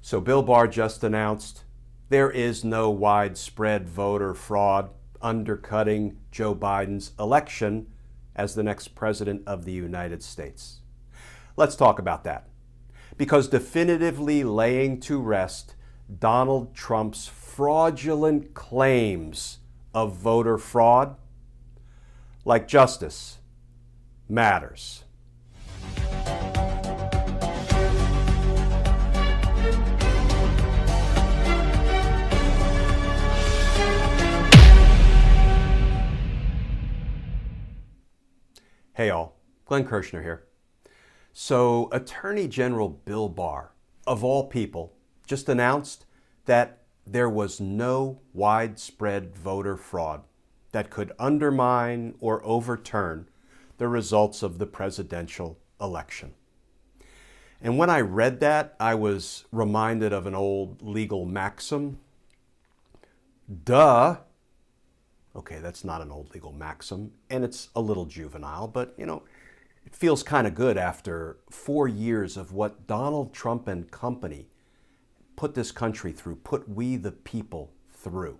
So Bill Barr just announced there is no widespread voter fraud undercutting Joe Biden's election as the next president of the United States. Let's talk about that. Because definitively laying to rest Donald Trump's fraudulent claims of voter fraud, like justice, matters. Hey all, Glenn Kirshner here. So Attorney General Bill Barr, of all people, just announced that there was no widespread voter fraud that could undermine or overturn the results of the presidential election. And when I read that, I was reminded of an old legal maxim. Duh. Okay, that's not an old legal maxim, and it's a little juvenile, but it feels kind of good after 4 years of what Donald Trump and company put this country through, put we the people through.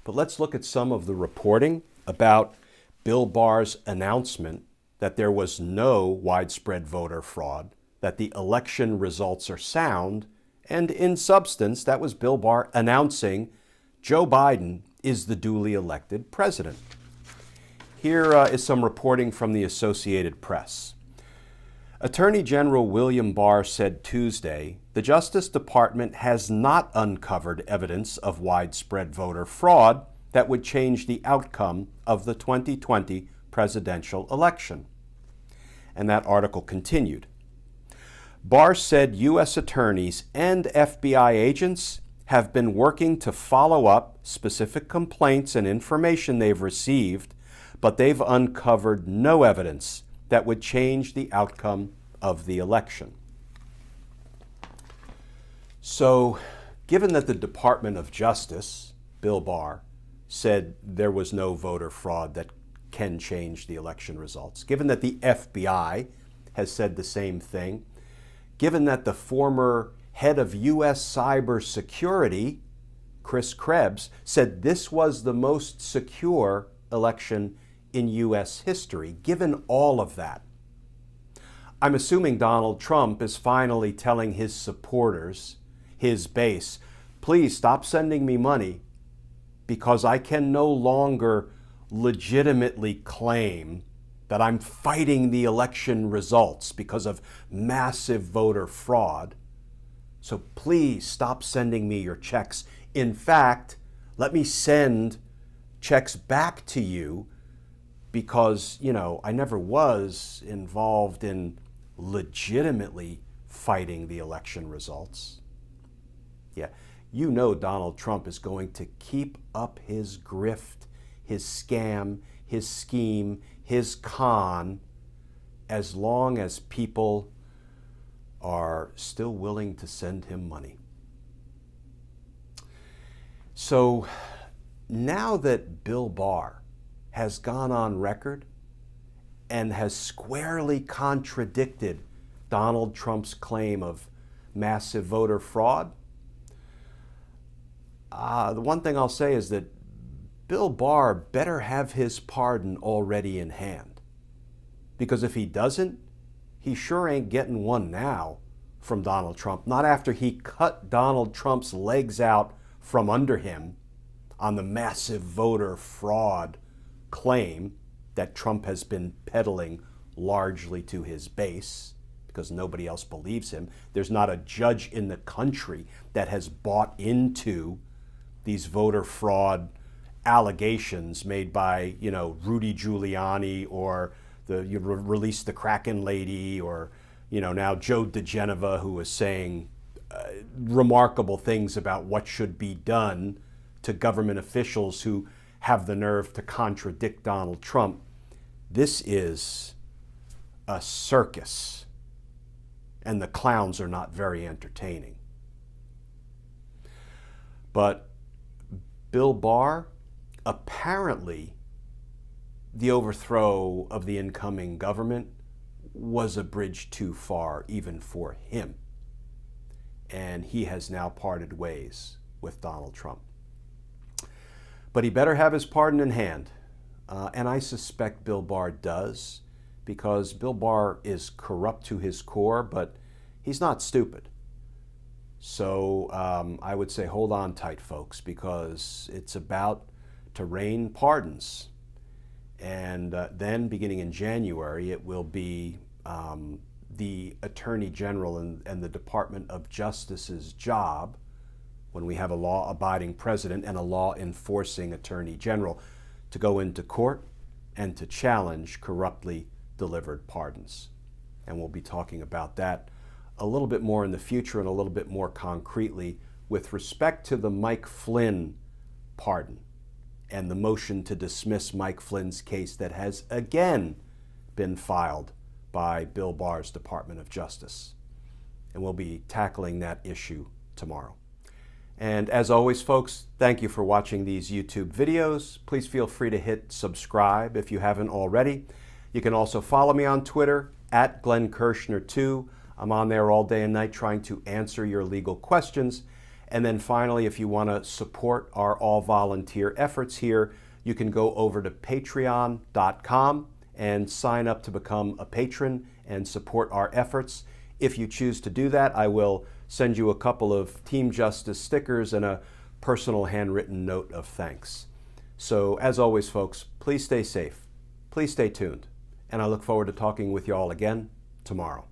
But let's look at some of the reporting about Bill Barr's announcement that there was no widespread voter fraud, that the election results are sound, and in substance, that was Bill Barr announcing Joe Biden is the duly elected president. Here is some reporting from the Associated Press. Attorney General William Barr said Tuesday, the Justice Department has not uncovered evidence of widespread voter fraud that would change the outcome of the 2020 presidential election. And that article continued. Barr said U.S. attorneys and FBI agents have been working to follow up specific complaints and information they've received, but they've uncovered no evidence that would change the outcome of the election. So, given that the Department of Justice, Bill Barr, said there was no voter fraud that can change the election results, given that the FBI has said the same thing, given that the former head of U.S. cybersecurity, Chris Krebs, said this was the most secure election in U.S. history. Given all of that, I'm assuming Donald Trump is finally telling his supporters, his base, please stop sending me money because I can no longer legitimately claim that I'm fighting the election results because of massive voter fraud. So please stop sending me your checks. In fact, let me send checks back to you because, I never was involved in legitimately fighting the election results. Yeah, Donald Trump is going to keep up his grift, his scam, his scheme, his con, as long as people are still willing to send him money. So now that Bill Barr has gone on record and has squarely contradicted Donald Trump's claim of massive voter fraud, the one thing I'll say is that Bill Barr better have his pardon already in hand. Because if he doesn't, he sure ain't getting one now from Donald Trump. Not after he cut Donald Trump's legs out from under him on the massive voter fraud claim that Trump has been peddling largely to his base because nobody else believes him. There's not a judge in the country that has bought into these voter fraud allegations made by, Rudy Giuliani or release the Kraken lady or, now Joe DeGeneva, who is saying remarkable things about what should be done to government officials who have the nerve to contradict Donald Trump. This is a circus, and the clowns are not very entertaining. But Bill Barr, apparently the overthrow of the incoming government was a bridge too far even for him. and he has now parted ways with Donald Trump. But he better have his pardon in hand, and I suspect Bill Barr does, because Bill Barr is corrupt to his core, but he's not stupid. So I would say hold on tight, folks, because it's about to rain pardons. And then, beginning in January, it will be the Attorney General and the Department of Justice's job, when we have a law-abiding president and a law-enforcing Attorney General, to go into court and to challenge corruptly delivered pardons. And we'll be talking about that a little bit more in the future and a little bit more concretely with respect to the Mike Flynn pardon and the motion to dismiss Mike Flynn's case that has again been filed by Bill Barr's Department of Justice. And we'll be tackling that issue tomorrow. And as always, folks, thank you for watching these YouTube videos. Please feel free to hit subscribe if you haven't already. You can also follow me on Twitter at GlennKirshner2. I'm on there all day and night trying to answer your legal questions. And then finally, if you want to support our all-volunteer efforts here, you can go over to patreon.com and sign up to become a patron and support our efforts. If you choose to do that, I will send you a couple of Team Justice stickers and a personal handwritten note of thanks. So as always, folks, please stay safe, please stay tuned, and I look forward to talking with you all again tomorrow.